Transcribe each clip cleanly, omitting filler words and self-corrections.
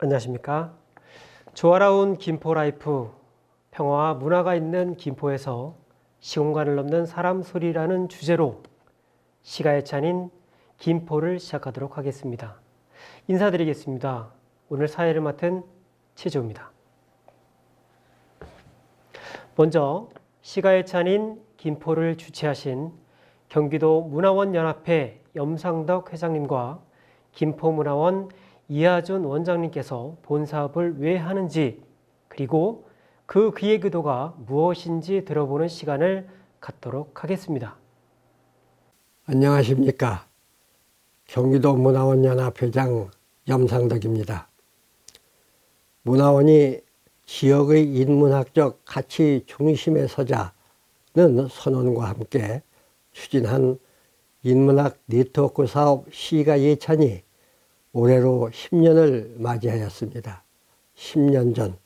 안녕하십니까. 조화로운 김포라이프, 평화와 문화가 있는 김포에서 시공간을 넘는 사람 소리라는 주제로 시가에 차린 김포를 시작하도록 하겠습니다. 인사드리겠습니다. 오늘 사회를 맡은 최조입니다. 먼저 시가에 차린 김포를 주최하신 경기도 문화원연합회 염상덕 회장님과 김포문화원 이하준 원장님께서 본 사업을 왜 하는지 그리고 그 귀의 기도가 무엇인지 들어보는 시간을 갖도록 하겠습니다. 안녕하십니까. 경기도 문화원연합회장 염상덕입니다. 문화원이 지역의 인문학적 가치 중심에 서자는 선언과 함께 추진한 인문학 네트워크 사업 시가 예찬이 올해로 10년을 맞이하였습니다. 10년 전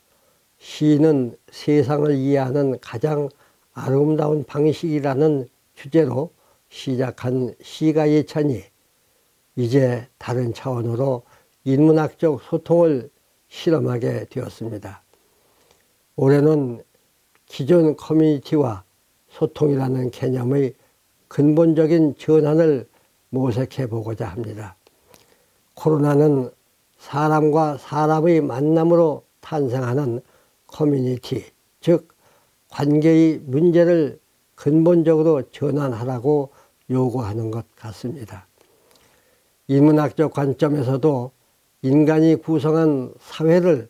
시는 세상을 이해하는 가장 아름다운 방식이라는 주제로 시작한 시가 예찬이 이제 다른 차원으로 인문학적 소통을 실험하게 되었습니다. 올해는 기존 커뮤니티와 소통이라는 개념의 근본적인 전환을 모색해 보고자 합니다. 코로나는 사람과 사람의 만남으로 탄생하는 커뮤니티, 즉 관계의 문제를 근본적으로 전환하라고 요구하는 것 같습니다. 인문학적 관점에서도 인간이 구성한 사회를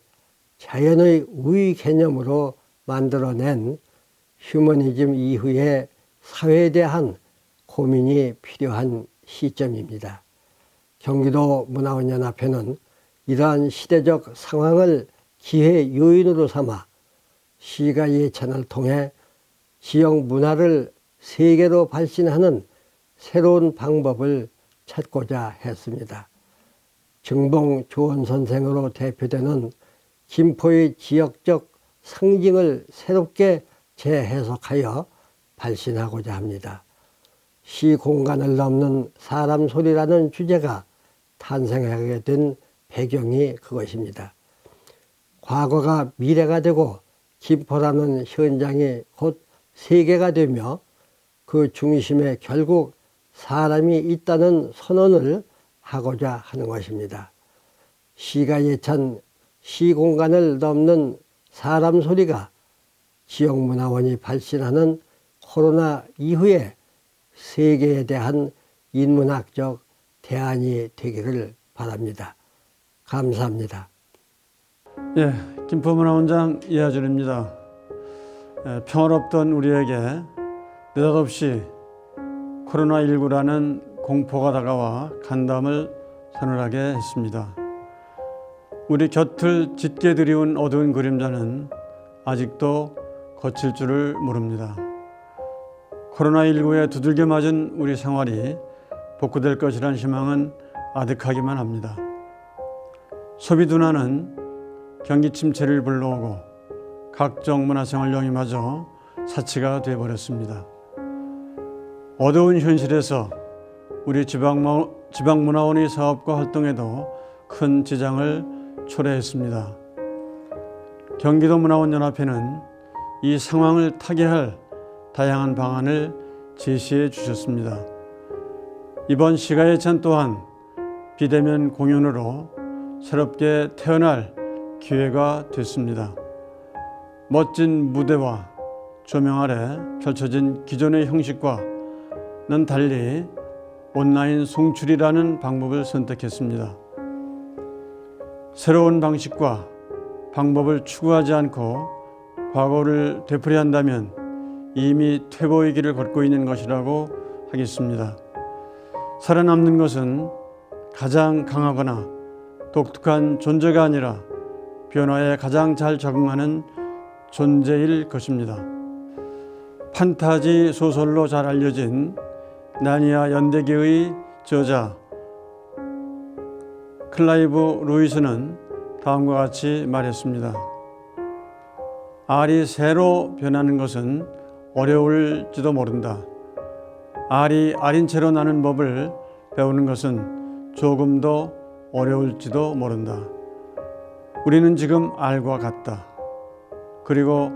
자연의 우위 개념으로 만들어낸 휴머니즘 이후의 사회에 대한 고민이 필요한 시점입니다. 경기도 문화원연합회는 이러한 시대적 상황을 기회 요인으로 삼아 시가 예찬을 통해 지역 문화를 세계로 발신하는 새로운 방법을 찾고자 했습니다. 정봉 조원 선생으로 대표되는 김포의 지역적 상징을 새롭게 재해석하여 발신하고자 합니다. 시 공간을 넘는 사람 소리라는 주제가 탄생하게 된 배경이 그것입니다. 과거가 미래가 되고 김포라는 현장이 곧 세계가 되며 그 중심에 결국 사람이 있다는 선언을 하고자 하는 것입니다. 시가 예찬 시 공간을 넘는 사람 소리가 지역문화원이 발신하는 코로나 이후에 세계에 대한 인문학적 대안이 되기를 바랍니다. 감사합니다. 예, 김포문화원장 이하준입니다. 평화롭던 우리에게 느닷없이 코로나19라는 공포가 다가와 간담을 서늘하게 했습니다. 우리 곁을 짙게 드리운 어두운 그림자는 아직도 거칠 줄을 모릅니다. 코로나19에 두들겨 맞은 우리 생활이 복구될 것이란 희망은 아득하기만 합니다. 소비 둔화는 경기 침체를 불러오고 각종 문화생활용이마저 사치가 되어버렸습니다. 어두운 현실에서 우리 지방문화원의 사업과 활동에도 큰 지장을 초래했습니다. 경기도 문화원연합회는 이 상황을 타개할 다양한 방안을 제시해 주셨습니다. 이번 시가 예찬 또한 비대면 공연으로 새롭게 태어날 기회가 됐습니다. 멋진 무대와 조명 아래 펼쳐진 기존의 형식과는 달리 온라인 송출이라는 방법을 선택했습니다. 새로운 방식과 방법을 추구하지 않고 과거를 되풀이한다면 이미 퇴보의 길을 걷고 있는 것이라고 하겠습니다. 살아남는 것은 가장 강하거나 독특한 존재가 아니라 변화에 가장 잘 적응하는 존재일 것입니다. 판타지 소설로 잘 알려진 나니아 연대기의 저자 클라이브 루이스는 다음과 같이 말했습니다. 알이 새로 변하는 것은 어려울지도 모른다. 알이 알인 채로 나는 법을 배우는 것은 조금 더 어려울지도 모른다. 우리는 지금 알과 같다. 그리고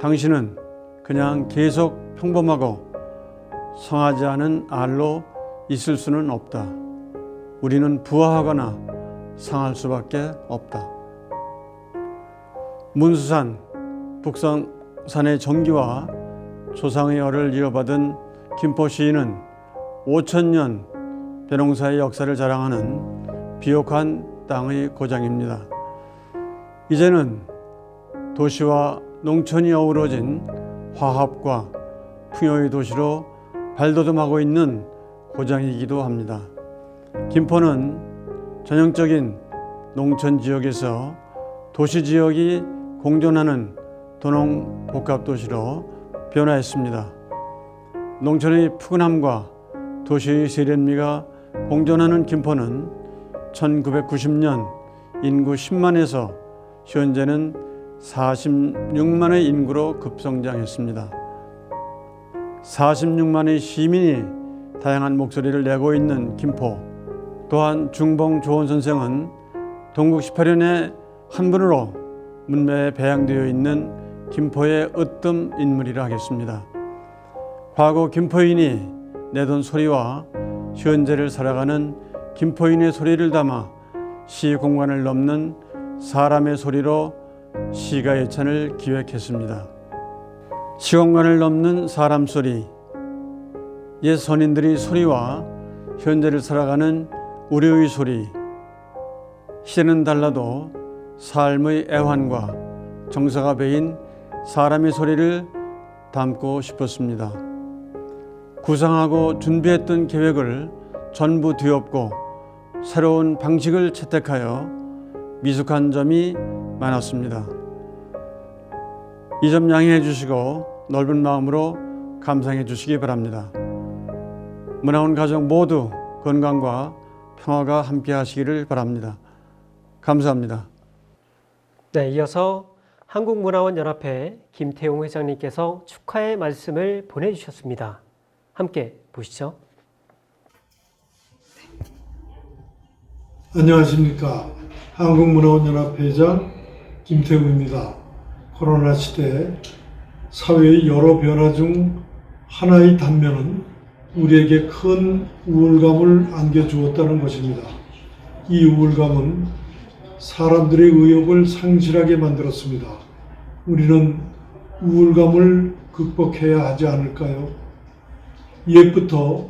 당신은 그냥 계속 평범하고 성하지 않은 알로 있을 수는 없다. 우리는 부화하거나 상할 수밖에 없다. 문수산, 북성산의 정기와 조상의 열을 이어받은 김포 시인은 5,000년 벼농사의 역사를 자랑하는 비옥한 땅의 고장입니다. 이제는 도시와 농촌이 어우러진 화합과 풍요의 도시로 발돋움하고 있는 고장이기도 합니다. 김포는 전형적인 농촌 지역에서 도시 지역이 공존하는 도농 복합 도시로 변화했습니다. 농촌의 푸근함과 도시의 세련미가 공존하는 김포는 1990년 인구 10만에서 현재는 46만의 인구로 급성장했습니다. 46만의 시민이 다양한 목소리를 내고 있는 김포. 또한 중봉 조원 선생은 동국 18년의 한 분으로 문매에 배양되어 있는 김포의 으뜸 인물이라 하겠습니다. 과거 김포인이 내던 소리와 현재를 살아가는 김포인의 소리를 담아 시 공간을 넘는 사람의 소리로 시가 예찬을 기획했습니다. 시공간을 넘는 사람 소리, 옛 선인들의 소리와 현재를 살아가는 우리의 소리. 시대는 달라도 삶의 애환과 정서가 배인 사람의 소리를 담고 싶었습니다. 구상하고 준비했던 계획을 전부 뒤엎고 새로운 방식을 채택하여 미숙한 점이 많았습니다. 이 점 양해해 주시고 넓은 마음으로 감상해 주시기 바랍니다. 문화원 가족 모두 건강과 평화가 함께 하시기를 바랍니다. 감사합니다. 네, 이어서 한국문화원연합회 김태용 회장님께서 축하의 말씀을 보내주셨습니다. 함께 보시죠. 안녕하십니까. 한국문화원연합회장 김태웅입니다. 코로나 시대 사회의 여러 변화 중 하나의 단면은 우리에게 큰 우울감을 안겨주었다는 것입니다. 이 우울감은 사람들의 의욕을 상실하게 만들었습니다. 우리는 우울감을 극복해야 하지 않을까요? 옛부터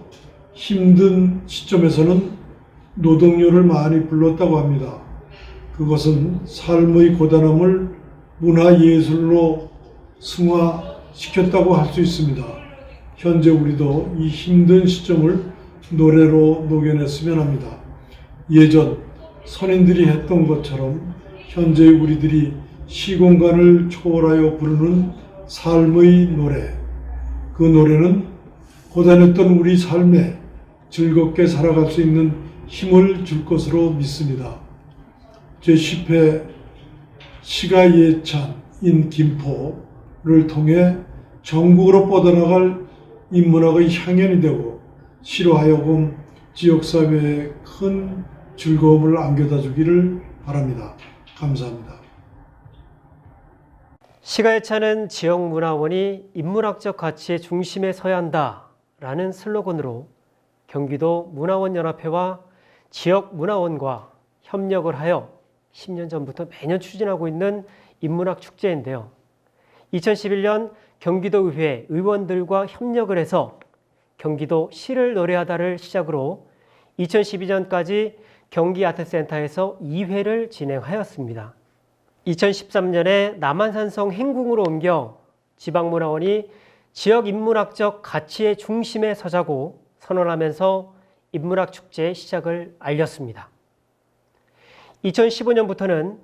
힘든 시점에서는 노동요를 많이 불렀다고 합니다. 그것은 삶의 고단함을 문화예술로 승화시켰다고 할 수 있습니다. 현재 우리도 이 힘든 시점을 노래로 녹여냈으면 합니다. 예전 선인들이 했던 것처럼 현재 우리들이 시공간을 초월하여 부르는 삶의 노래. 그 노래는 고단했던 우리 삶에 즐겁게 살아갈 수 있는 힘을 줄 것으로 믿습니다. 제10회 시가 예찬인 김포를 통해 전국으로 뻗어나갈 인문학의 향연이 되고 시로 하여금 지역사회에 큰 즐거움을 안겨다 주기를 바랍니다. 감사합니다. 시가 예찬은 지역문화원이 인문학적 가치의 중심에 서야 한다라는 슬로건으로 경기도 문화원연합회와 지역문화원과 협력을 하여 10년 전부터 매년 추진하고 있는 인문학 축제인데요. 2011년 경기도의회 의원들과 협력을 해서 경기도 시를 노래하다를 시작으로 2012년까지 경기아트센터에서 2회를 진행하였습니다. 2013년에 남한산성 행궁으로 옮겨 지방문화원이 지역인문학적 가치의 중심에 서자고 선언하면서 인문학 축제의 시작을 알렸습니다. 2015년부터는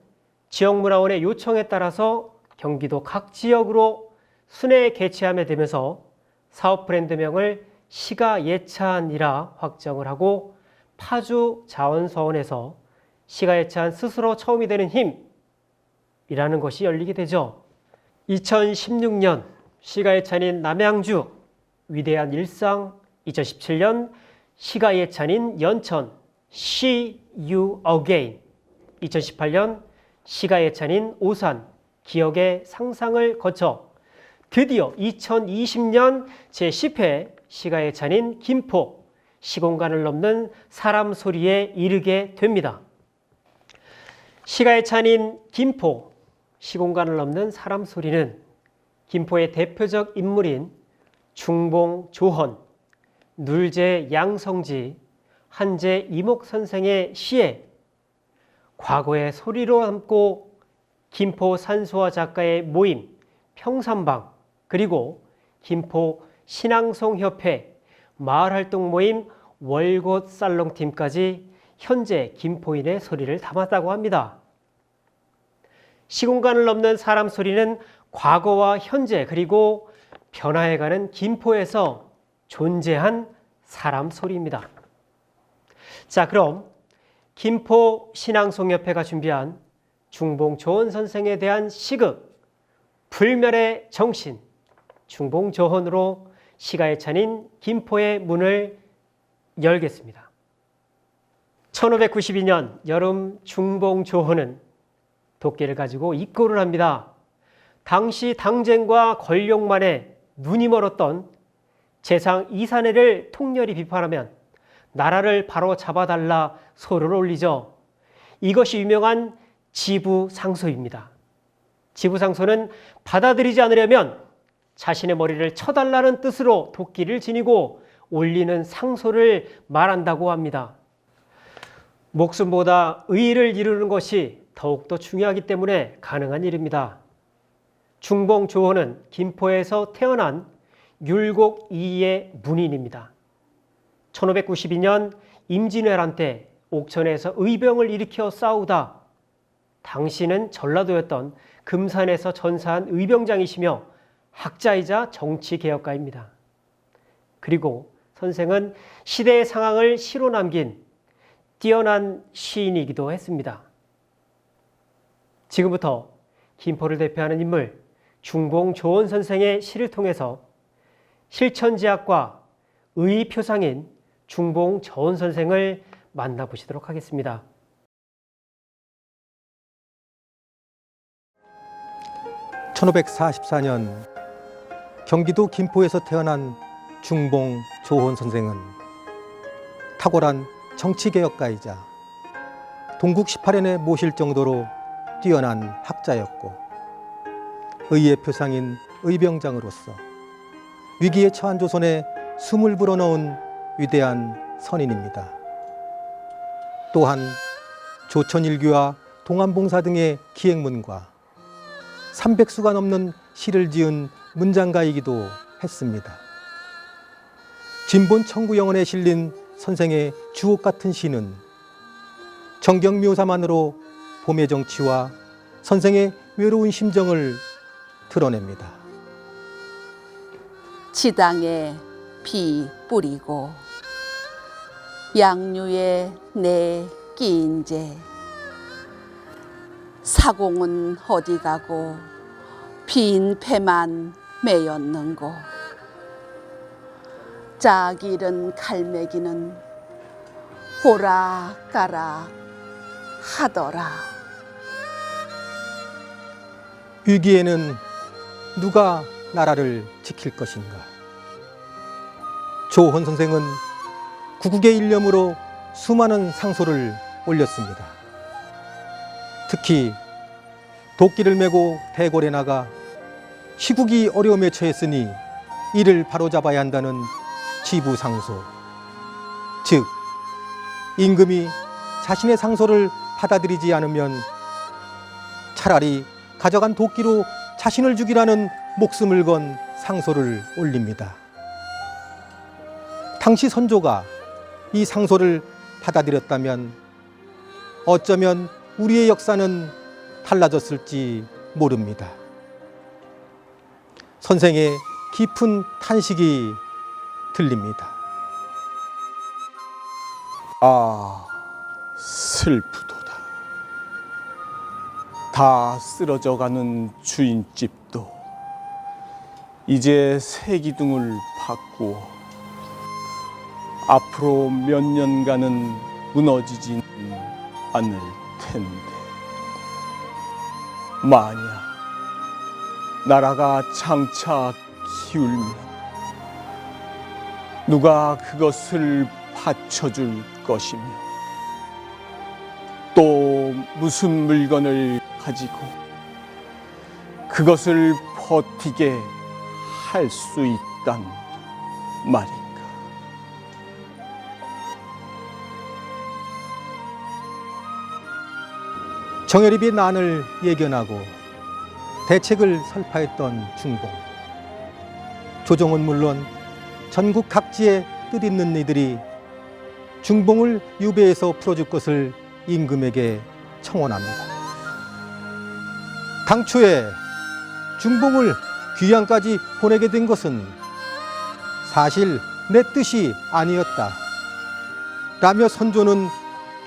지역문화원의 요청에 따라서 경기도 각 지역으로 순회 개최하게 되면서 사업 브랜드명을 시가 예찬이라 확정을 하고 파주 자원서원에서 시가 예찬 스스로 처음이 되는 힘이라는 것이 열리게 되죠. 2016년 시가 예찬인 남양주 위대한 일상, 2017년 시가 예찬인 연천 See You Again, 2018년 시가 예찬인 오산, 기억의 상상을 거쳐 드디어 2020년 제10회 시가 예찬인 김포, 시공간을 넘는 사람 소리에 이르게 됩니다. 시가 예찬인 김포, 시공간을 넘는 사람 소리는 김포의 대표적 인물인 중봉 조헌, 눌제 양성지, 한제 이목 선생의 시에 과거의 소리로 담고 김포 산수화 작가의 모임 평산방, 그리고 김포 신앙송협회 마을활동 모임 월곶 살롱팀까지 현재 김포인의 소리를 담았다고 합니다. 시공간을 넘는 사람 소리는 과거와 현재 그리고 변화해가는 김포에서 존재한 사람 소리입니다. 자, 그럼 김포 신앙송협회가 준비한 중봉 조헌 선생에 대한 시극 불멸의 정신, 중봉 조헌으로 시가 예찬인 김포의 문을 열겠습니다. 1592년 여름 중봉 조헌은 도끼를 가지고 입고를 합니다. 당시 당쟁과 권력만에 눈이 멀었던 재상 이산해를 통렬히 비판하면 나라를 바로 잡아달라 소를 올리죠. 이것이 유명한 지부상소입니다. 지부상소는 받아들이지 않으려면 자신의 머리를 쳐달라는 뜻으로 도끼를 지니고 올리는 상소를 말한다고 합니다. 목숨보다 의의를 이루는 것이 더욱더 중요하기 때문에 가능한 일입니다. 중봉 조헌은 김포에서 태어난 율곡 이의 문인입니다. 1592년 임진왜란 때 옥천에서 의병을 일으켜 싸우다 당시는 전라도였던 금산에서 전사한 의병장이시며 학자이자 정치개혁가입니다. 그리고 선생은 시대의 상황을 시로 남긴 뛰어난 시인이기도 했습니다. 지금부터 김포를 대표하는 인물 중봉 조헌 선생의 시를 통해서 실천지학과 의표상인 중봉 조헌 선생을 만나보시도록 하겠습니다. (1544년) 경기도 김포에서 태어난 중봉 조헌 선생은 탁월한 정치개혁가이자 동국 18연에 모실 정도로 뛰어난 학자였고 의의 표상인 의병장으로서 위기에 처한 조선에 숨을 불어넣은 위대한 선인입니다. 또한 조천일기와 동안봉사 등의 기행문과 300수가 넘는 시를 지은 문장가이기도 했습니다. 진본 청구영언에 실린 선생의 주옥 같은 시는 정경묘사만으로 봄의 정치와 선생의 외로운 심정을 드러냅니다. 지당에 비 뿌리고 양류에 내 끼인제 사공은 어디 가고 빈 패만 매였는고 짝일은 갈매기는 오락가락 하더라. 위기에는 누가 나라를 지킬 것인가? 조헌 선생은 구국의 일념으로 수많은 상소를 올렸습니다. 특히 도끼를 메고 대궐에 나가 시국이 어려움에 처했으니 이를 바로잡아야 한다는 지부상소, 즉 임금이 자신의 상소를 받아들이지 않으면 차라리 가져간 도끼로 자신을 죽이라는 목숨을 건 상소를 올립니다. 당시 선조가 이 상소를 받아들였다면 어쩌면 우리의 역사는 달라졌을지 모릅니다. 선생의 깊은 탄식이 들립니다. 아, 슬프도다. 다 쓰러져가는 주인집도 이제 새 기둥을 받고 앞으로 몇 년간은 무너지진 않을 텐데. 만약 나라가 장차 기울면 누가 그것을 받쳐줄 것이며 또 무슨 물건을 가지고 그것을 버티게 할 수 있단 말인가. 정열입의 난을 예견하고 대책을 설파했던 중봉. 조정은 물론 전국 각지에 뜻있는 이들이 중봉을 유배에서 풀어줄 것을 임금에게 청원합니다. 당초에 중봉을 귀양까지 보내게 된 것은 사실 내 뜻이 아니었다 라며 선조는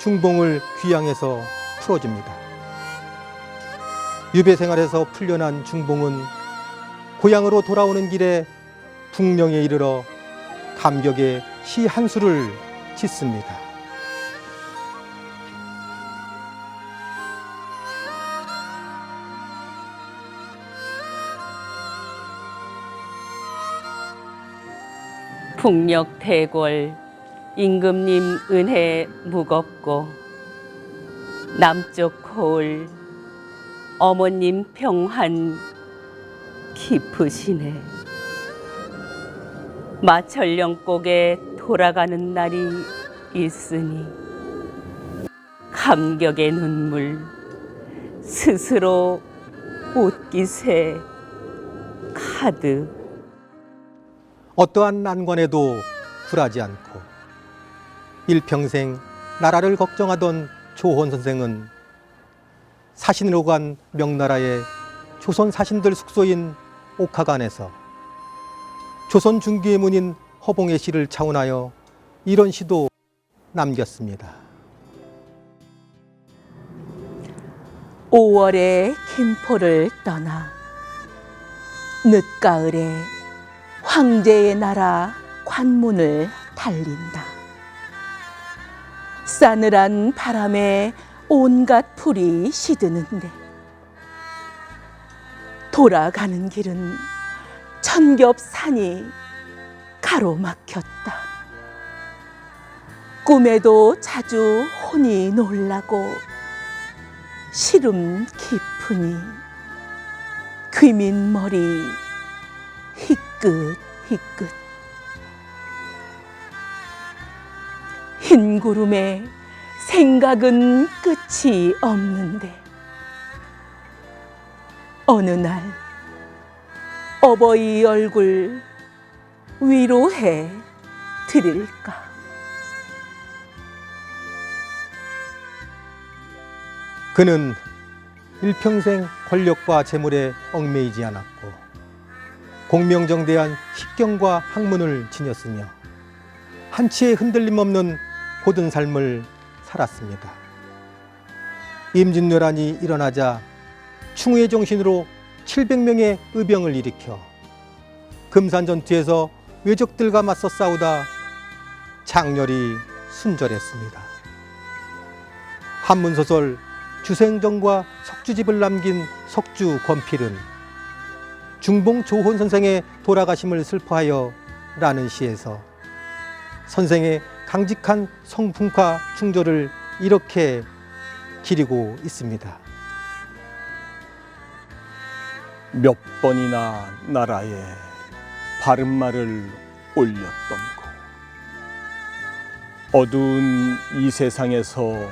중봉을 귀양에서 풀어줍니다. 유배 생활에서 풀려난 중봉은 고향으로 돌아오는 길에 북령에 이르러 감격의 시 한 수를 짓습니다. 북녘 대궐 임금님 은혜 무겁고 남쪽 고을 어머님 평환 깊으시네. 마천령곡에 돌아가는 날이 있으니 감격의 눈물 스스로 웃기새 카드. 어떠한 난관에도 굴하지 않고 일평생 나라를 걱정하던 조혼 선생은 사신으로 간 명나라의 조선 사신들 숙소인 옥하관에서 조선 중기의 문인 허봉의 시를 차원하여 이런 시도 남겼습니다. 5월에 김포를 떠나 늦가을에 황제의 나라 관문을 달린다. 싸늘한 바람에 온갖 풀이 시드는데 돌아가는 길은 천겹산이 가로막혔다. 꿈에도 자주 혼이 놀라고 시름 깊으니 귀민머리 희끗희끗. 흰 구름에 생각은 끝이 없는데 어느 날 어버이 얼굴 위로해 드릴까. 그는 일평생 권력과 재물에 얽매이지 않았고 공명정대한 식경과 학문을 지녔으며 한치의 흔들림 없는 고든 삶을 살았습니다. 임진왜란이 일어나자 충우의 정신으로 700명의 의병을 일으켜 금산전투에서 외적들과 맞서 싸우다 장렬히 순절했습니다. 한문소설 주생정과 석주집을 남긴 석주 권필은 중봉 조혼 선생의 돌아가심을 슬퍼하여 라는 시에서 선생의 강직한 성품과 충조를 이렇게 기리고 있습니다. 몇 번이나 나라에 바른 말을 올렸던고 어두운 이 세상에서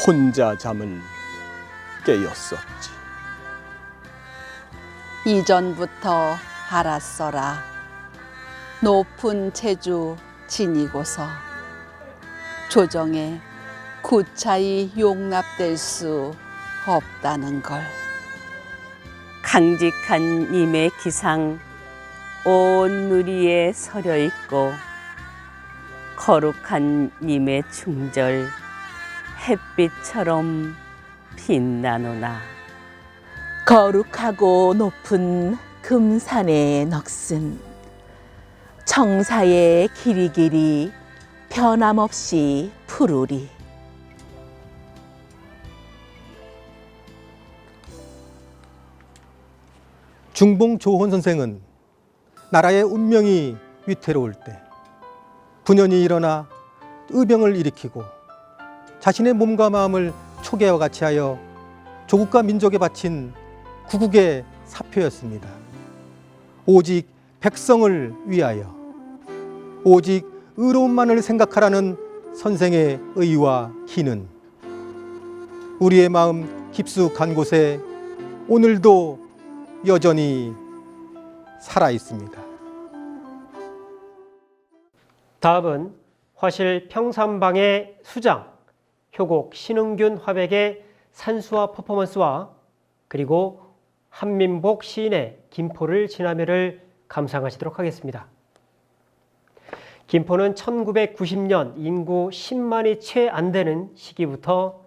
혼자 잠을 깨었었지. 이전부터 알았어라. 높은 제주 지니고서 조정에 구차히 용납될 수 없다는 걸. 강직한 님의 기상 온 누리에 서려 있고 거룩한 님의 충절 햇빛처럼 빛나노나. 거룩하고 높은 금산의 넋은 청사의 길이길이 변함없이 푸르리. 중봉 조혼 선생은 나라의 운명이 위태로울 때 분연히 일어나 의병을 일으키고 자신의 몸과 마음을 초계와 같이 하여 조국과 민족에 바친 구국의 사표였습니다. 오직 백성을 위하여, 오직 의로움만을 생각하라는 선생의 의와 기는 우리의 마음 깊숙한 곳에 오늘도 여전히 살아 있습니다. 다음은 화실 평산방의 수장, 효곡 신흥균 화백의 산수화 퍼포먼스와 그리고 한민복 시인의 김포를 지나며를 감상하시도록 하겠습니다. 김포는 1990년 인구 10만이 채 안 되는 시기부터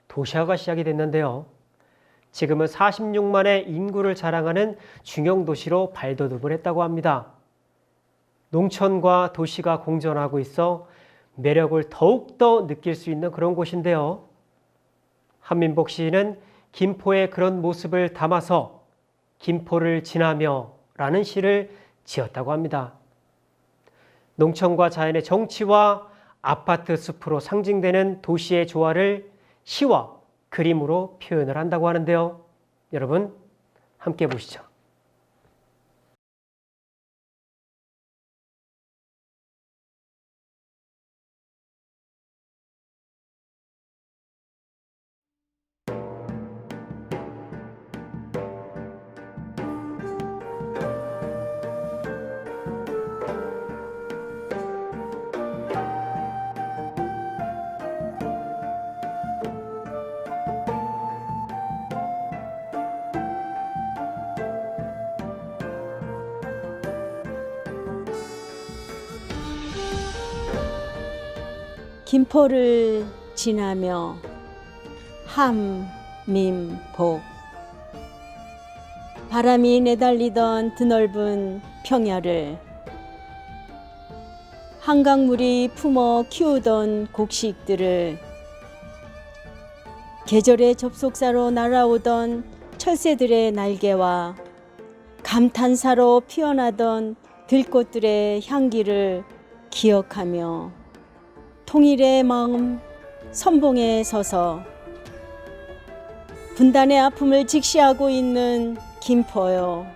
도시화가 시작이 됐는데요. 지금은 46만의 인구를 자랑하는 중형도시로 발돋움을 했다고 합니다. 농촌과 도시가 공존하고 있어 매력을 더욱더 느낄 수 있는 그런 곳인데요. 한민복 시인은 김포의 그런 모습을 담아서 김포를 지나며 라는 시를 지었다고 합니다. 농촌과 자연의 정취와 아파트 숲으로 상징되는 도시의 조화를 시와 그림으로 표현을 한다고 하는데요. 여러분 함께 보시죠. 김포를 지나며 함민복 바람이 내달리던 드넓은 평야를 한강물이 품어 키우던 곡식들을 계절의 접속사로 날아오던 철새들의 날개와 감탄사로 피어나던 들꽃들의 향기를 기억하며 통일의 마음 선봉에 서서 분단의 아픔을 직시하고 있는 김포요.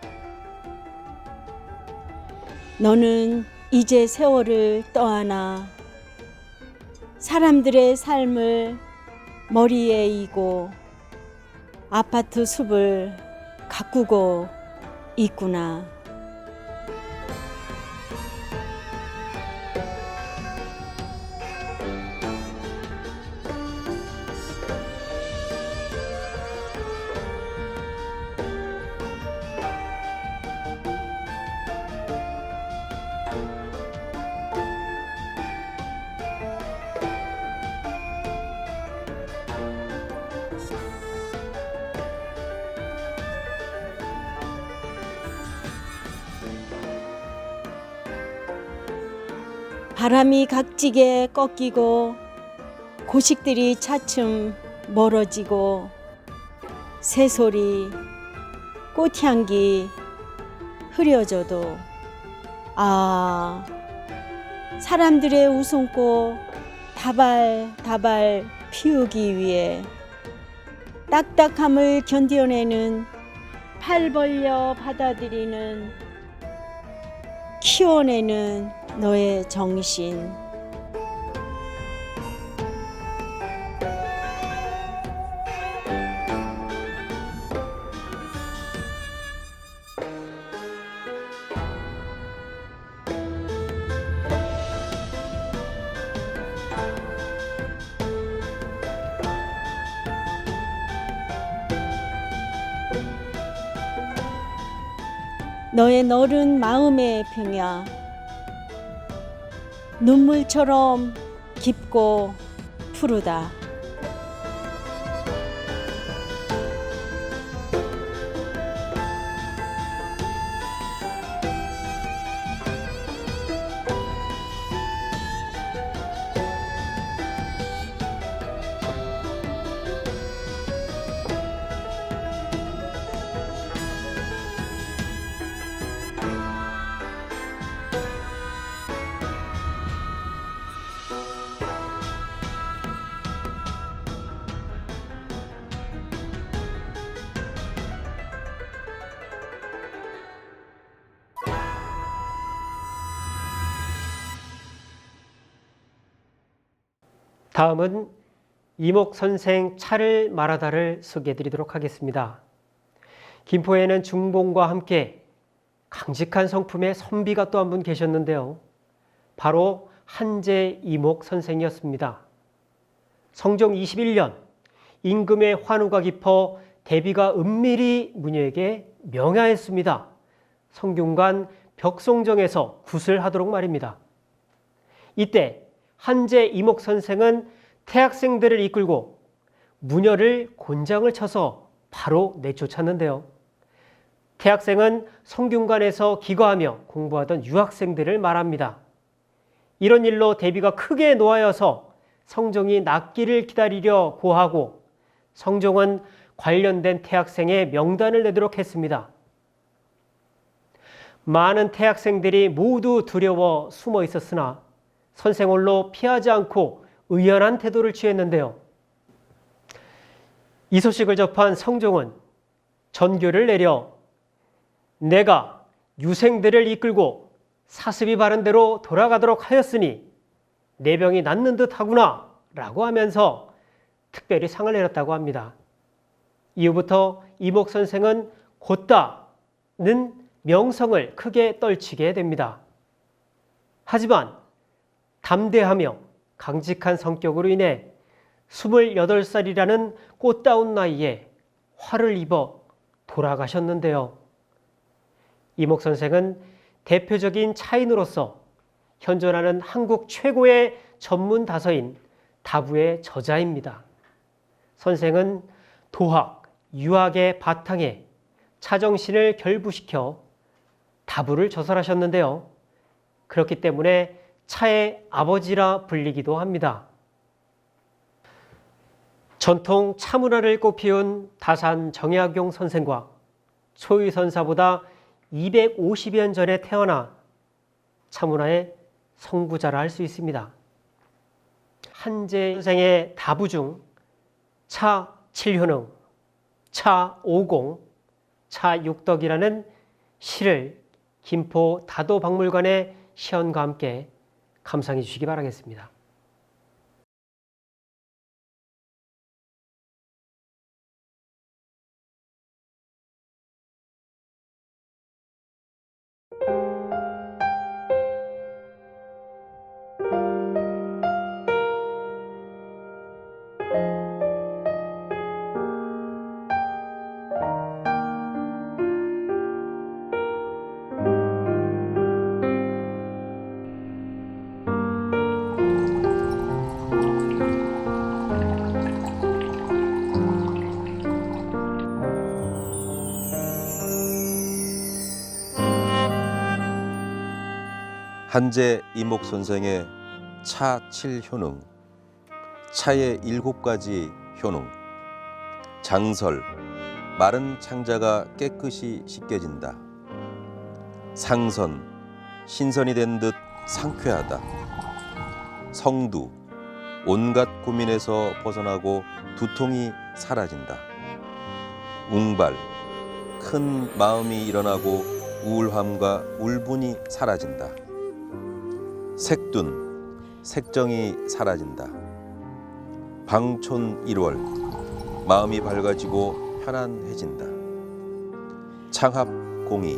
너는 이제 세월을 떠안아 사람들의 삶을 머리에 이고 아파트 숲을 가꾸고 있구나. 바람이 각지게 꺾이고 고식들이 차츰 멀어지고 새소리, 꽃향기 흐려져도 사람들의 웃음꽃 다발다발 피우기 위해 딱딱함을 견뎌내는 팔 벌려 받아들이는 키워내는 너의 정신. 너의 너른 마음의 평야, 눈물처럼 깊고 푸르다. 다음은 이목 선생 차를 말하다를 소개해 드리도록 하겠습니다. 김포에는 중봉과 함께 강직한 성품의 선비가 또 한 분 계셨는데요. 바로 한제 이목 선생이었습니다. 성종 21년 임금의 환우가 깊어 대비가 은밀히 무녀에게 명하였습니다. 성균관 벽송정에서 굿을 하도록 말입니다. 이때 한제 이목 선생은 태학생들을 이끌고 무녀를 곤장을 쳐서 바로 내쫓았는데요. 태학생은 성균관에서 기거하며 공부하던 유학생들을 말합니다. 이런 일로 대비가 크게 노하여서 성종이 낫기를 기다리려 고하고 성종은 관련된 태학생의 명단을 내도록 했습니다. 많은 태학생들이 모두 두려워 숨어 있었으나 선생 홀로 피하지 않고 의연한 태도를 취했는데요. 이 소식을 접한 성종은 전교를 내려 내가 유생들을 이끌고 사습이 바른 대로 돌아가도록 하였으니 내 병이 낫는 듯 하구나 라고 하면서 특별히 상을 내렸다고 합니다. 이후부터 이목 선생은 곧다는 명성을 크게 떨치게 됩니다. 하지만 담대하며 강직한 성격으로 인해 28살이라는 꽃다운 나이에 화를 입어 돌아가셨는데요. 이목 선생은 대표적인 차인으로서 현존하는 한국 최고의 전문 다서인 다부의 저자입니다. 선생은 도학, 유학의 바탕에 차정신을 결부시켜 다부를 저설하셨는데요. 그렇기 때문에 차의 아버지라 불리기도 합니다. 전통 차문화를 꽃피운 다산 정약용 선생과 초의선사보다 250여 년 전에 태어나 차문화의 선구자라 할 수 있습니다. 한제 선생의 다부 중 차 7효능, 차 50, 차 6덕이라는 시를 김포 다도박물관의 시연과 함께 감상해 주시기 바라겠습니다. 한제 이목 선생의 차 7효능, 차의 7가지 효능. 장설, 마른 창자가 깨끗이 씻겨진다. 상선, 신선이 된 듯 상쾌하다. 성두, 온갖 고민에서 벗어나고 두통이 사라진다. 웅발, 큰 마음이 일어나고 우울함과 울분이 사라진다. 색둔, 색정이 사라진다. 방촌 1월, 마음이 밝아지고 편안해진다. 창합 공의,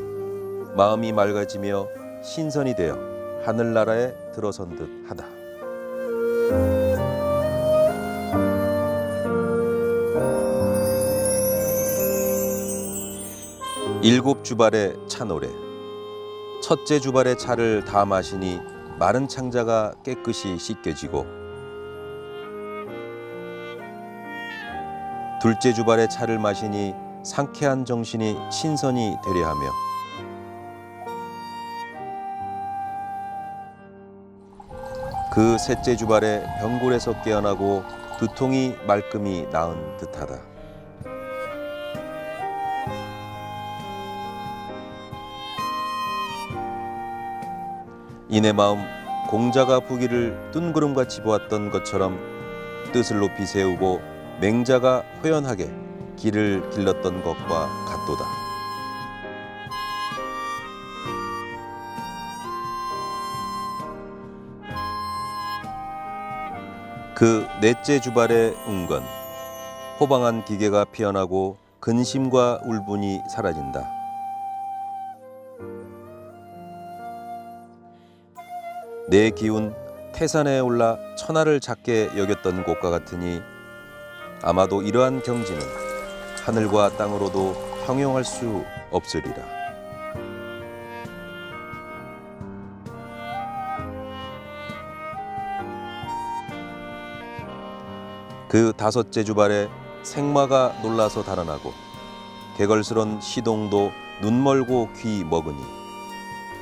마음이 맑아지며 신선이 되어 하늘나라에 들어선 듯 하다. 일곱 주발의 차노래. 첫째 주발의 차를 다 마시니 마른 창자가 깨끗이 씻겨지고, 둘째 주발의 차를 마시니 상쾌한 정신이 신선이 되려 하며, 그 셋째 주발의 병골에서 깨어나고 두통이 말끔히 나은 듯하다. 이내 마음 공자가 부귀를 뜬구름같이 보았던 것처럼 뜻을 높이 세우고 맹자가 호연하게 길을 길렀던 것과 같도다. 그 넷째 주발의 운건, 호방한 기계가 피어나고 근심과 울분이 사라진다. 내 기운 태산에 올라 천하를 작게 여겼던 곳과 같으니 아마도 이러한 경지는 하늘과 땅으로도 형용할 수 없으리라. 그 다섯째 주발에 생마가 놀라서 달아나고 개걸스런 시동도 눈 멀고 귀 먹으니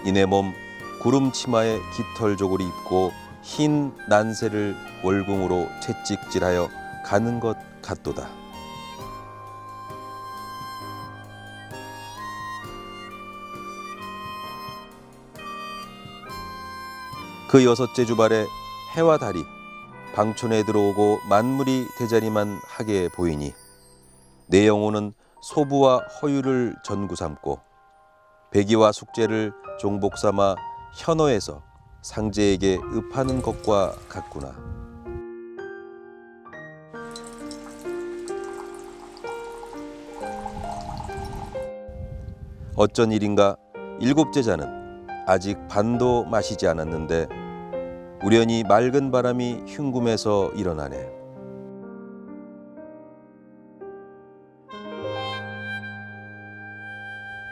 이내 몸 구름 치마에 깃털 조골이 입고 흰 난새를 월궁으로 채찍질하여 가는 것 같도다. 그 여섯째 주발에 해와 달이 방촌에 들어오고 만물이 대자리만 하게 보이니 내 영혼은 소부와 허유를 전구 삼고 배기와 숙제를 종복 삼아 현어에서 상제에게 읍하는 것과 같구나. 어쩐 일인가 일곱째 자는 아직 반도 마시지 않았는데 우연히 맑은 바람이 흉금에서 일어나네.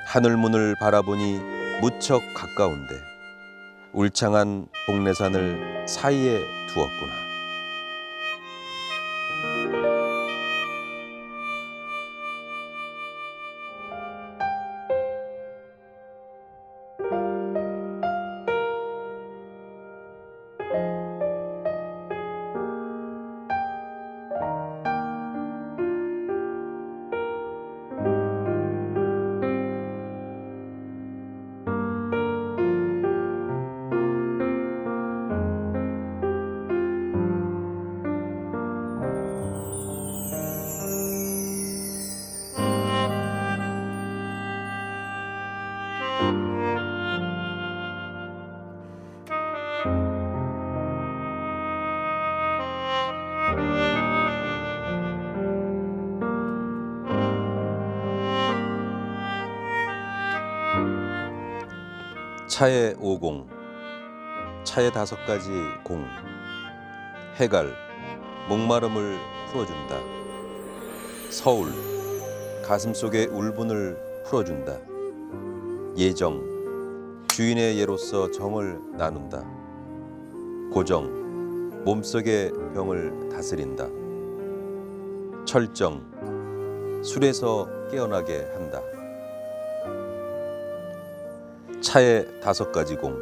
하늘문을 바라보니 무척 가까운데 울창한 복례산을 사이에 두었구나. 차의 5공, 차의 5가지 공. 해갈, 목마름을 풀어준다. 서울, 가슴속의 울분을 풀어준다. 예정, 주인의 예로서 정을 나눈다. 고정, 몸속의 병을 다스린다. 철정, 술에서 깨어나게 한다. 차의 5가지 공.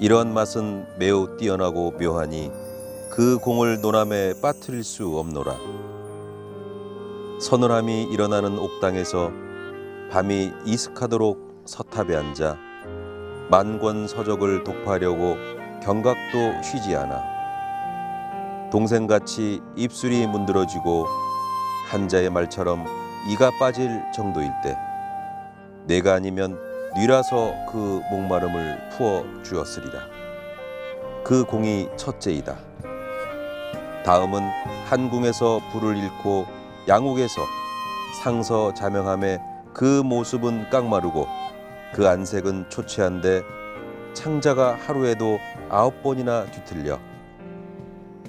이러한 맛은 매우 뛰어나고 묘하니 그 공을 노람에 빠뜨릴 수 없노라. 서늘함이 일어나는 옥당에서 밤이 이슥하도록 서탑에 앉아 만권서적을 독파하려고 경각도 쉬지 않아. 동생같이 입술이 문드러지고 한자의 말처럼 이가 빠질 정도일 때 내가 아니면 뉘라서 그 목마름을 풀어 주었으리라. 그 공이 첫째이다. 다음은 한궁에서 불을 잃고 양옥에서 상서 자명함에 그 모습은 깡마르고 그 안색은 초췌한데 창자가 하루에도 9번이나 뒤틀려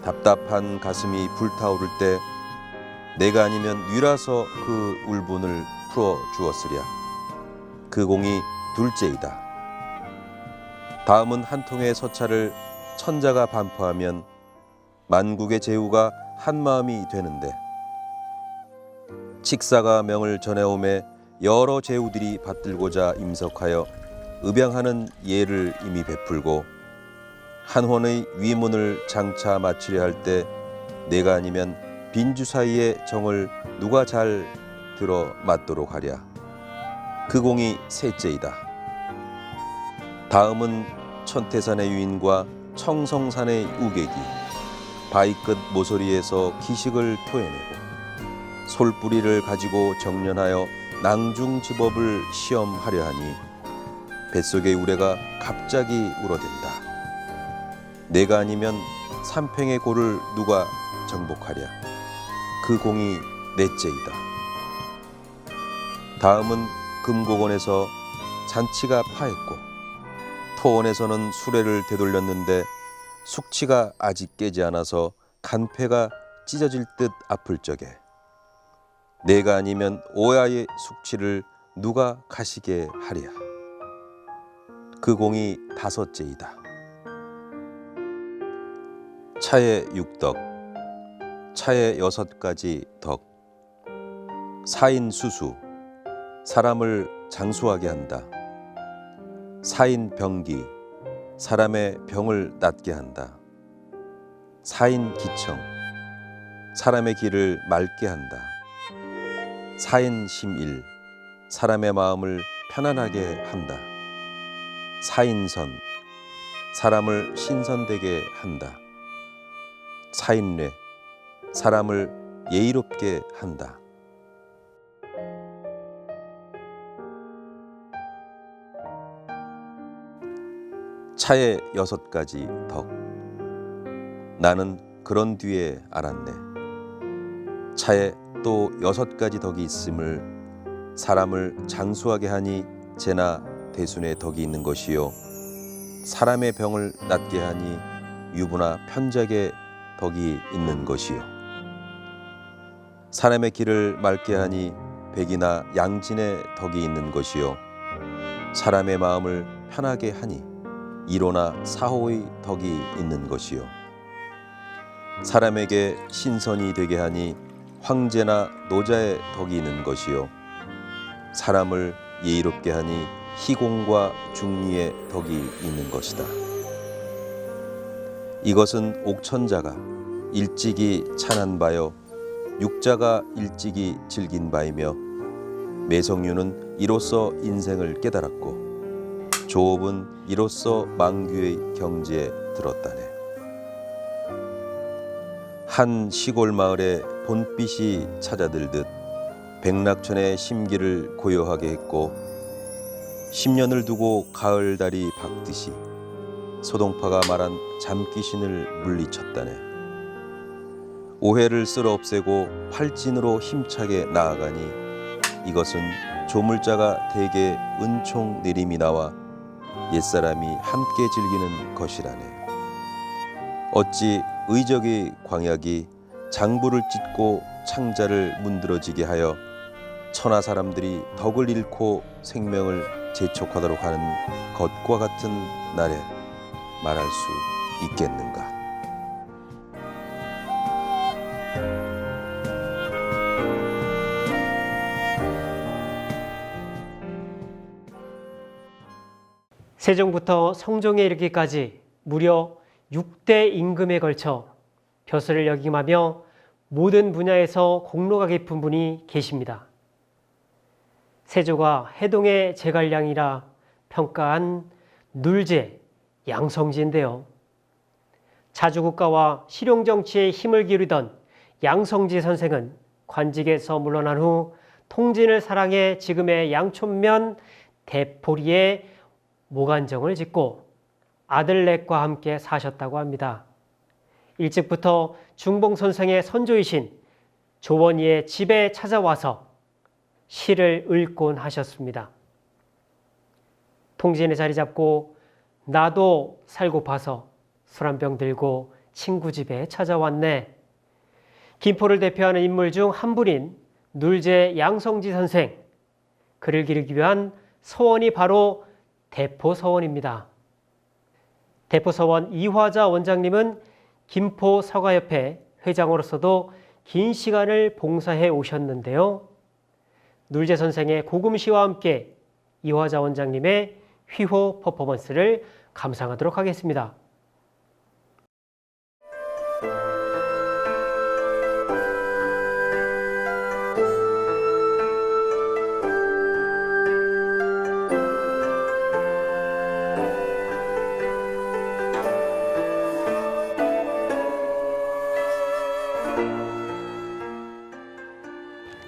답답한 가슴이 불타오를 때 내가 아니면 뉘라서 그 울분을 풀어 주었으랴. 그 공이 둘째이다. 다음은 한 통의 서차를 천자가 반포하면 만국의 제후가 한 마음이 되는데 칙사가 명을 전해오매 여러 제후들이 받들고자 임석하여 의병하는 예를 이미 베풀고 한혼의 위문을 장차 마치려 할 때 내가 아니면 빈주 사이의 정을 누가 잘 들어 맞도록 하랴. 그 공이 셋째이다. 다음은 천태산의 유인과 청성산의 우객이 바위끝 모서리에서 기식을 토해내고 솔뿌리를 가지고 정련하여 낭중지법을 시험하려 하니 뱃속의 우레가 갑자기 울어댄다. 내가 아니면 삼팽의 고를 누가 정복하랴. 그 공이 넷째이다. 다음은 금고원에서 잔치가 파했고 토원에서는 수레를 되돌렸는데 숙취가 아직 깨지 않아서 간패가 찢어질 듯 아플 적에 내가 아니면 오야의 숙취를 누가 가시게 하랴. 그 공이 다섯째이다. 차에 6덕, 차에 6가지 덕, 사인 수수, 사람을 장수하게 한다. 사인 병기, 사람의 병을 낫게 한다. 사인 기청, 사람의 길을 맑게 한다. 사인 심일, 사람의 마음을 편안하게 한다. 사인선, 사람을 신선되게 한다. 사인례, 사람을 예의롭게 한다. 차에 6가지 덕. 나는 그런 뒤에 알았네. 차에 또 6가지 덕이 있음을 사람을 장수하게 하니 제나 대순의 덕이 있는 것이요 사람의 병을 낫게 하니 유부나 편작의 덕이 있는 것이요 사람의 길을 맑게 하니 백이나 양진의 덕이 있는 것이요 사람의 마음을 편하게 하니 이로나 사호의 덕이 있는 것이요 사람에게 신선이 되게 하니 황제나 노자의 덕이 있는 것이요 사람을 예의롭게 하니 희공과 중리의 덕이 있는 것이다. 이것은 옥천자가 일찍이 찬한 바요 육자가 일찍이 즐긴 바이며 매성유는 이로써 인생을 깨달았고 조업은 이로써 망규의 경지에 들었다네. 한 시골 마을에 본빛이 찾아들듯 백낙천의 심기를 고요하게 했고 10년을 두고 가을달이 밝듯이 소동파가 말한 잠귀신을 물리쳤다네. 오해를 쓸어 없애고 활진으로 힘차게 나아가니 이것은 조물자가 대개 은총 내림이 나와 옛사람이 함께 즐기는 것이라네. 어찌 의적의 광약이 장부를 찢고 창자를 문드러지게 하여 천하 사람들이 덕을 잃고 생명을 재촉하도록 하는 것과 같은 날에 말할 수 있겠는가. 세종부터 성종에 이르기까지 무려 6대 임금에 걸쳐 벼슬을 역임하며 모든 분야에서 공로가 깊은 분이 계십니다. 세조가 해동의 제갈량이라 평가한 눌제 양성지인데요. 자주국가와 실용정치에 힘을 기울이던 양성지 선생은 관직에서 물러난 후 통진을 사랑해 지금의 양촌면 대포리에 모간정을 짓고 아들넷과 함께 사셨다고 합니다. 일찍부터 중봉 선생의 선조이신 조원희의 집에 찾아와서 시를 읊곤 하셨습니다. 통진에 자리 잡고 나도 살고파서 술 한 병 들고 친구 집에 찾아왔네. 김포를 대표하는 인물 중 한 분인 눌제 양성지 선생, 그를 기르기 위한 서원이 바로 대포서원입니다. 대포서원 이화자 원장님은 김포서가협회 회장으로서도 긴 시간을 봉사해 오셨는데요. 눌제 선생의 고금시와 함께 이화자 원장님의 휘호 퍼포먼스를 감상하도록 하겠습니다.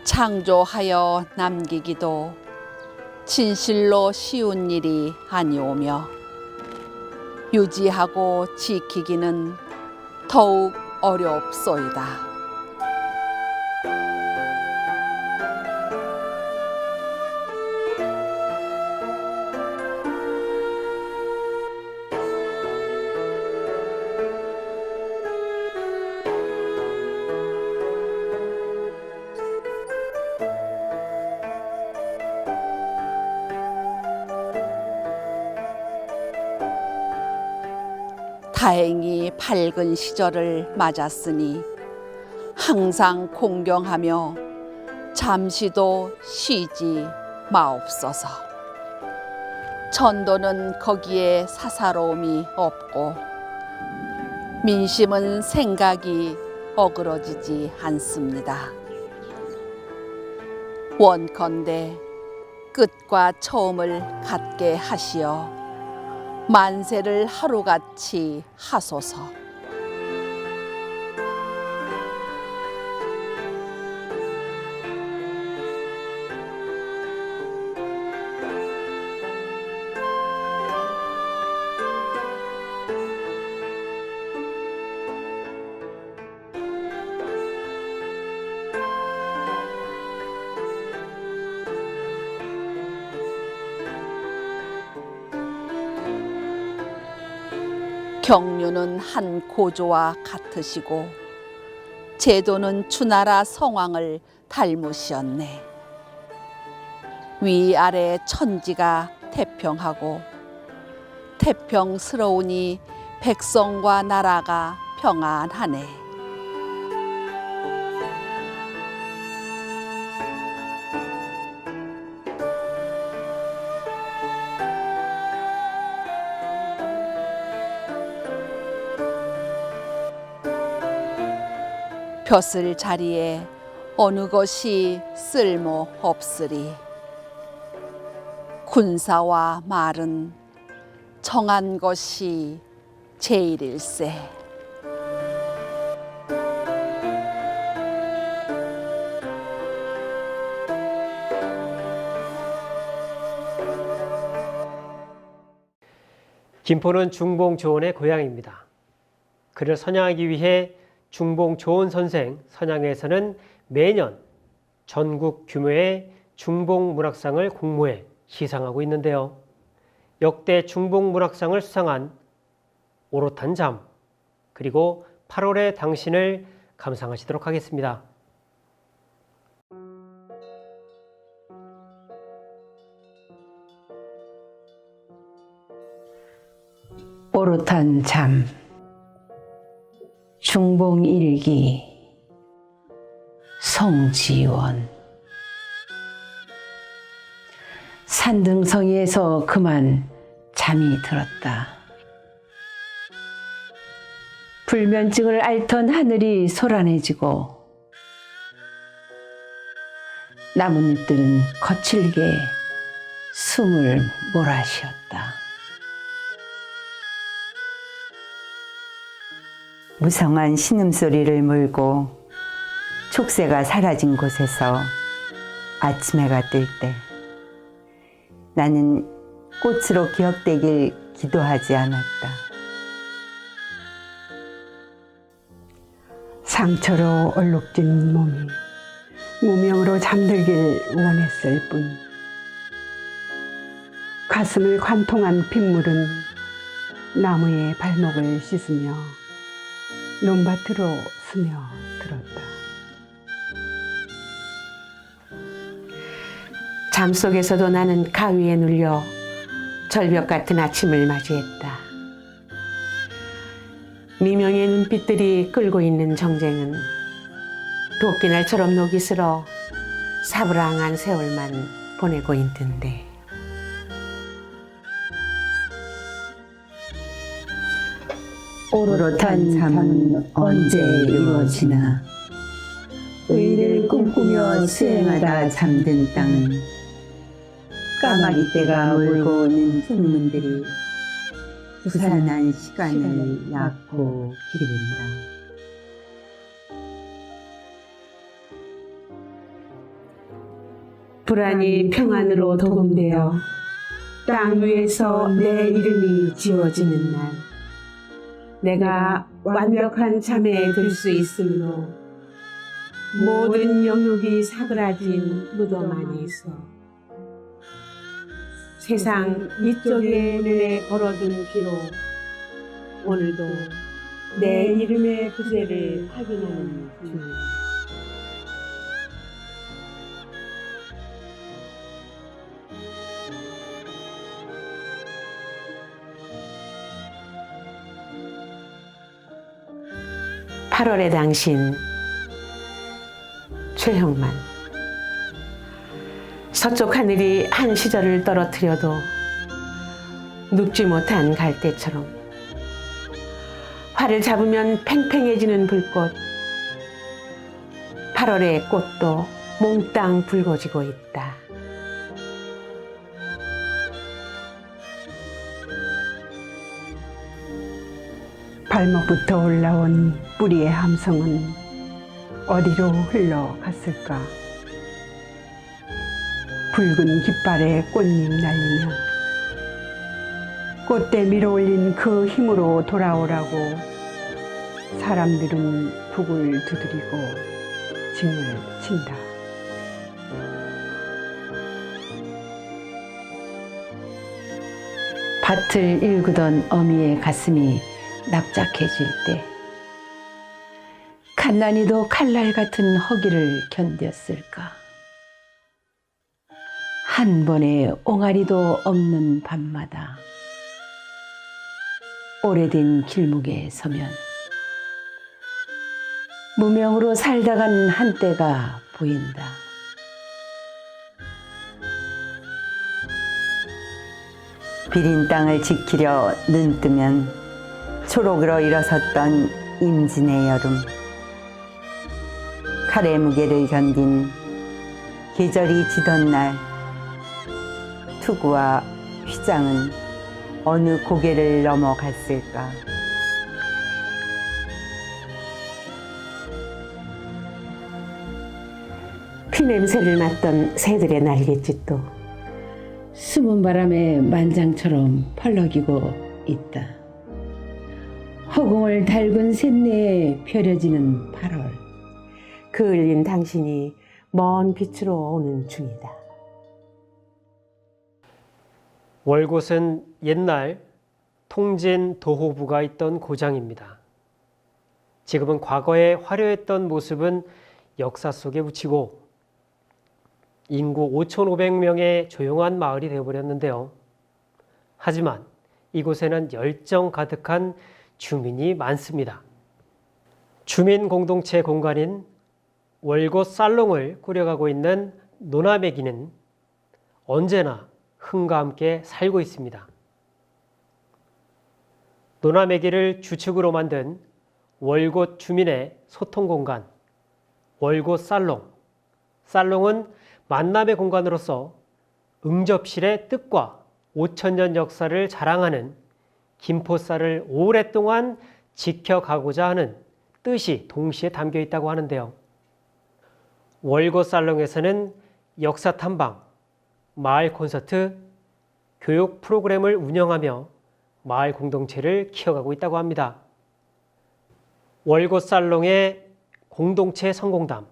창조하여 남기기도 진실로 쉬운 일이 아니오며 유지하고 지키기는 더욱 어렵소이다. 다행히 밝은 시절을 맞았으니 항상 공경하며 잠시도 쉬지 마옵소서. 전도는 거기에 사사로움이 없고 민심은 생각이 어그러지지 않습니다. 원컨대 끝과 처음을 같게 하시어 만세를 하루같이 하소서. 경륜은 한 고조와 같으시고 제도는 주나라 성왕을 닮으시었네. 위아래 천지가 태평하고 태평스러우니 백성과 나라가 평안하네. 벼슬 자리에 어느 것이 쓸모 없으리. 군사와 말은 정한 것이 제일일세. 김포는 중봉조원의 고향입니다. 그를 선양하기 위해 중봉조원 선생 선양에서는 매년 전국 규모의 중봉문학상을 공모해 시상하고 있는데요. 역대 중봉문학상을 수상한 오롯한 잠, 그리고 8월의 당신을 감상하시도록 하겠습니다. 오롯한 잠, 중봉일기, 송지원. 산등성이에서 그만 잠이 들었다. 불면증을 앓던 하늘이 소란해지고 나뭇잎들은 거칠게 숨을 몰아쉬었다. 무성한 신음소리를 몰고 촉새가 사라진 곳에서 아침 해가 뜰 때 나는 꽃으로 기억되길 기도하지 않았다. 상처로 얼룩진 몸이 무명으로 잠들길 원했을 뿐 가슴을 관통한 빗물은 나무의 발목을 씻으며 논밭으로 스며들었다. 잠속에서도 나는 가위에 눌려 절벽 같은 아침을 맞이했다. 미명의 눈빛들이 끌고 있는 정쟁은 도끼날처럼 녹이 슬어 사브랑한 세월만 보내고 있던데. 오롯한 잠은 언제 이루어지나. 의를 꿈꾸며 수행하다 잠든 땅은 까마귀 떼가 몰고 오는 풍문들이 부산한 시간을 낳고 기른다. 불안이 평안으로 도금되어 땅 위에서 내 이름이 지워지는 날, 내가 완벽한 참에 들 수 있으므로 모든 영육이 사그라진 무덤 안에 있어 세상 이쪽의 문에 걸어둔 피로 오늘도 내 이름의 부재를 확인하는 중. (8월의) 당신 최형만. 서쪽 하늘이 한 시절을 떨어뜨려도 눕지 못한 갈대처럼 활을 잡으면 팽팽해지는 불꽃. 8월의 꽃도 몽땅 붉어지고 있다. 발목부터 올라온 뿌리의 함성은 어디로 흘러갔을까? 붉은 깃발에 꽃잎 날리며 꽃대 밀어올린 그 힘으로 돌아오라고 사람들은 북을 두드리고 징을 친다. 밭을 일구던 어미의 가슴이 납작해질 때 갓난이도 칼날 같은 허기를 견뎠을까? 한 번의 옹알이도 없는 밤마다 오래된 길목에 서면 무명으로 살다간 한때가 보인다. 비린 땅을 지키려 눈뜨면 초록으로 일어섰던 임진의 여름. 칼의 무게를 견딘 계절이 지던 날 투구와 휘장은 어느 고개를 넘어갔을까. 피냄새를 맡던 새들의 날갯짓도 숨은 바람에 만장처럼 펄럭이고 있다. 허공을 달군 샘내에 펴려지는 8월. 그을린 당신이 먼 빛으로 오는 중이다. 월곶은 옛날 통진 도호부가 있던 고장입니다. 지금은 과거에 화려했던 모습은 역사 속에 묻히고 인구 5,500명의 조용한 마을이 되어버렸는데요. 하지만 이곳에는 열정 가득한 주민이 많습니다. 주민 공동체 공간인 월곶 살롱을 꾸려가고 있는 노나매기는 언제나 흥과 함께 살고 있습니다. 노나매기를 주축으로 만든 월곶 주민의 소통 공간, 월곶 살롱. 살롱은 만남의 공간으로서 응접실의 뜻과 5,000년 역사를 자랑하는 김포쌀을 오랫동안 지켜가고자 하는 뜻이 동시에 담겨 있다고 하는데요. 월곶 살롱에서는 역사 탐방, 마을 콘서트, 교육 프로그램을 운영하며 마을 공동체를 키워가고 있다고 합니다. 월곶 살롱의 공동체 성공담,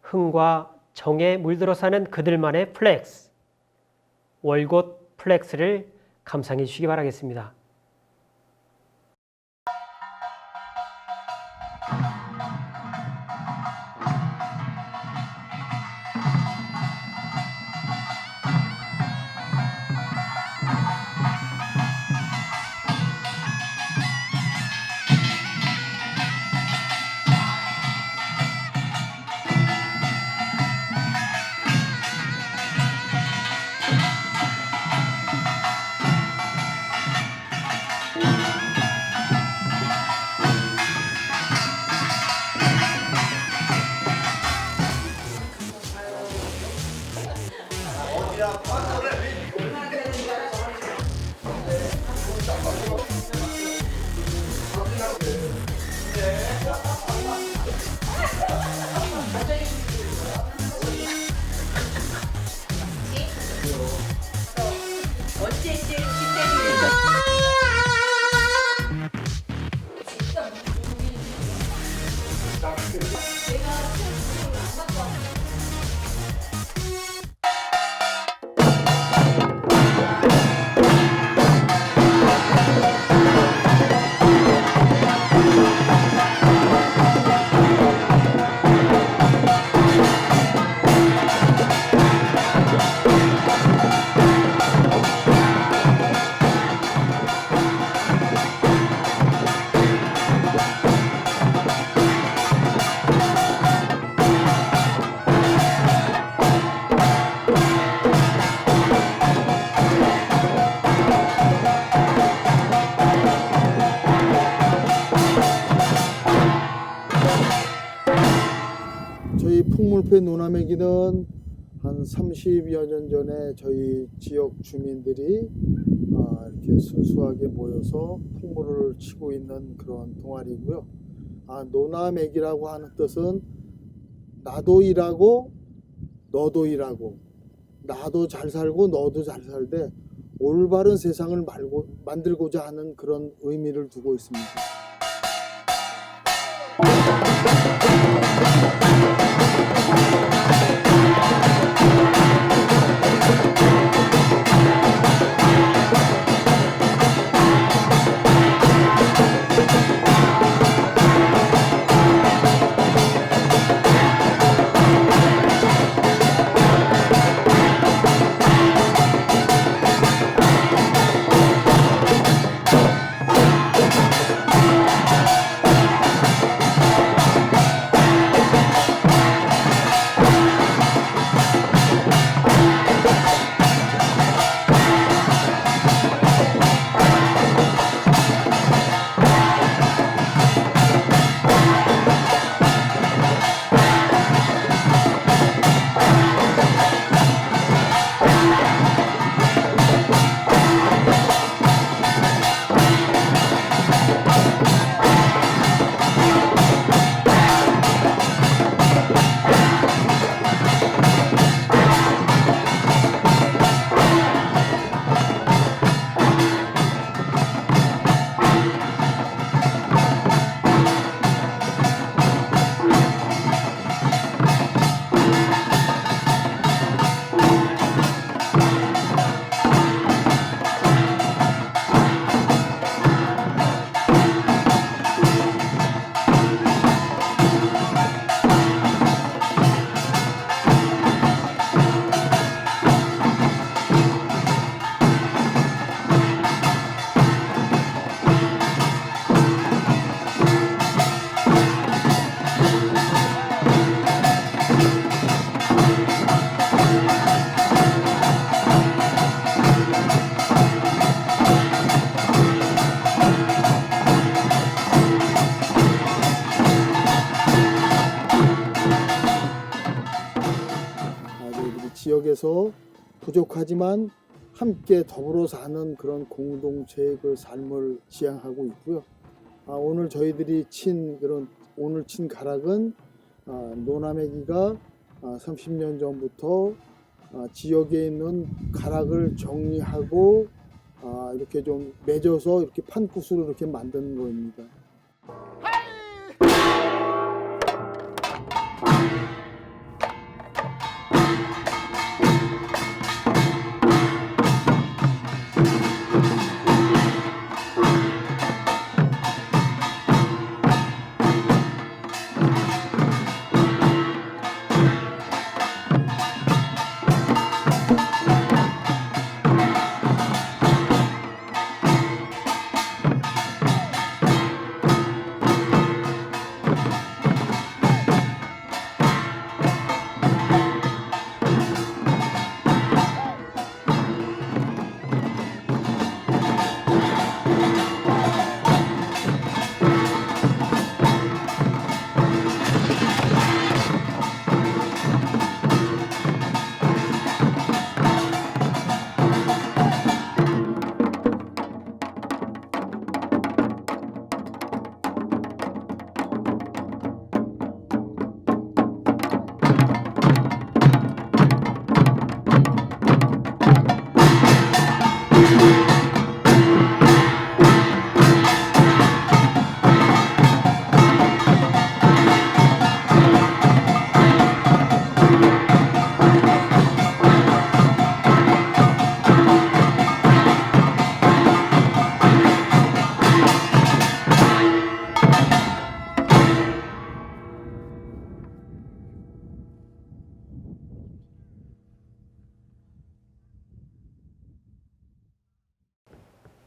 흥과 정에 물들어 사는 그들만의 플렉스, 월곶 플렉스를 감상해 주시기 바라겠습니다. 앞에 노나매기는 한 30여 년 전에 저희 지역 주민들이 이렇게 순수하게 모여서 풍물을 치고 있는 그런 동아리고요. 노나매기라고 하는 뜻은 나도 일하고 너도 일하고, 나도 잘 살고 너도 잘 살되 올바른 세상을 만들고자 하는 그런 의미를 두고 있습니다. 지역에서 부족하지만 함께 더불어 사는 그런 공동체의 그 삶을 지향하고 있고요. 오늘 저희들이 오늘 친 가락은 노나매기가 30년 전부터 지역에 있는 가락을 정리하고 이렇게 좀 맺어서 이렇게 판굿으로 이렇게 만드는 겁니다.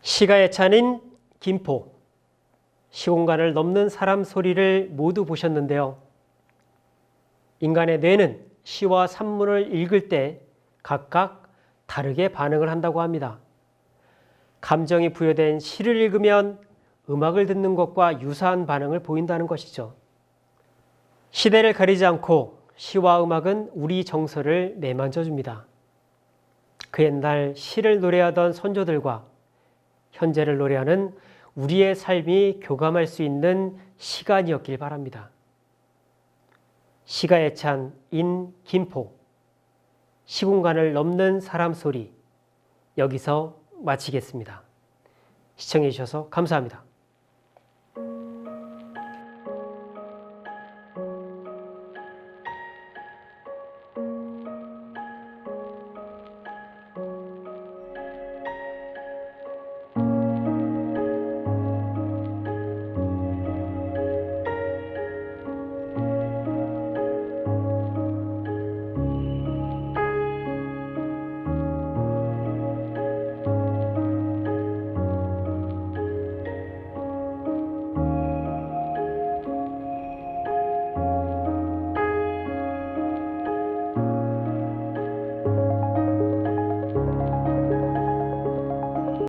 시가의 찬인 김포, 시공간을 넘는 사람 소리를 모두 보셨는데요. 인간의 뇌는 시와 산문을 읽을 때 각각 다르게 반응을 한다고 합니다. 감정이 부여된 시를 읽으면 음악을 듣는 것과 유사한 반응을 보인다는 것이죠. 시대를 가리지 않고 시와 음악은 우리 정서를 매만져 줍니다. 그 옛날 시를 노래하던 선조들과 현재를 노래하는 우리의 삶이 교감할 수 있는 시간이었길 바랍니다. 시가 애찬 인 김포, 시공간을 넘는 사람 소리, 여기서 마치겠습니다. 시청해 주셔서 감사합니다.